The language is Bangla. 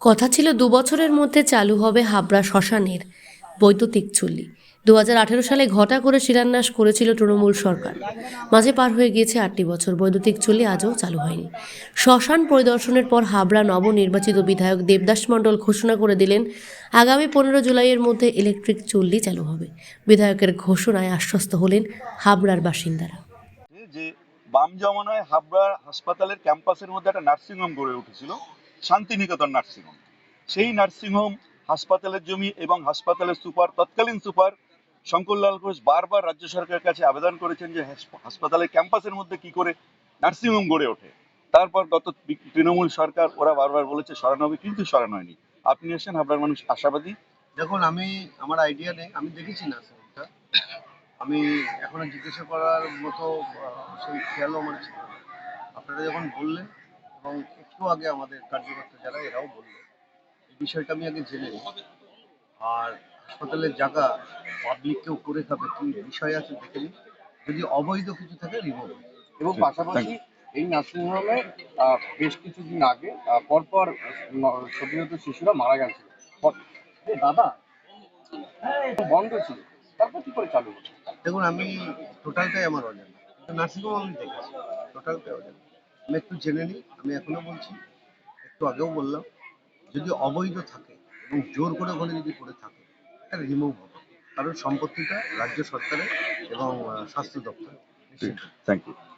কথা ছিল ২ বছরের মধ্যে চালু হবে হাবড়া শ্মশানের বৈদ্যুতিক চুল্লি। ২০১৮ সালে ঘটা করে শিলান্যাস করেছিল তৃণমূল সরকার। মাঝে পার হয়ে গিয়েছে ৮টি বছর, বৈদ্যুতিক চুল্লি আজও চালু হয়নি। শ্মশান পরিদর্শনের পর হাবড়া নবনির্বাচিত বিধায়ক দেবদাস মণ্ডল ঘোষণা করে দিলেন, আগামী ১৫ জুলাইয়ের মধ্যে ইলেকট্রিক চুল্লি চালু হবে। বিধায়কের ঘোষণায় আশ্বস্ত হলেন হাবড়ার বাসিন্দারা। যে বাম জমানায় হাবড়া হাসপাতালের ক্যাম্পাসের মধ্যে একটা নার্সিংহোম গড়ে উঠেছিল, শান্তিনিকেতন নার্সিংহোম। সেই নার্সিংহোম, হাসপাতালের জমি এবং হাসপাতালের সুপার, তৎকালীন সুপার শঙ্করলাল ঘোষ বারবার রাজ্য সরকারের কাছে আবেদন করেছেন যে হাসপাতালের ক্যাম্পাসের মধ্যে কি করে নার্সিংহোম গড়ে ওঠে। তারপর গত তৃণমূল সরকার ওরা বারবার বলেছে সরানো হবে, কিন্তু সরানো হয়নি। আপনি এসেছেন, হাবড়ার মানুষ আশাবাদী। দেখুন, আমার আইডিয়া নেই, আমি দেখেছি নার্সিংহোমটা। আমি এখনো জিজ্ঞাসা করার মতো সেই খেয়ালও আমার ছিল না। আপনারা যখন বললেন এবং একটু আগে আমাদের কার্যকর্তা যারা এরাও বললো, এই বিষয়টা আমি আগে জেনে নিই। আর হাসপাতালের জায়গা পাবলিক কেউ করে খাবে কি বিষয় আছে দেখে নিই। যদি অবৈধ কিছু থাকে রিমুভ। এবং পাশাপাশি এই নার্সিংহোমে বেশ কিছুদিন আগে পরপর সদ্যজাত শিশুরা মারা গেছে। দাদা বন্ধ ছিল, তারপর কি করে চালু হচ্ছে? দেখুন, আমি টোটালটাই আমার অজানা, কিন্তু নার্সিংহোম আমি দেখেছি, টোটালটাই অজানা। আমি একটু জেনে নিই। আমি এখনো বলছি, একটু আগেও বললাম, যদি অবৈধ থাকে এবং জোর করে ওখানে যদি করে থাকে, এটা রিমুভ হবে। কারণ সম্পত্তিটা রাজ্য সরকারের এবং স্বাস্থ্য দপ্তরের। Thank you.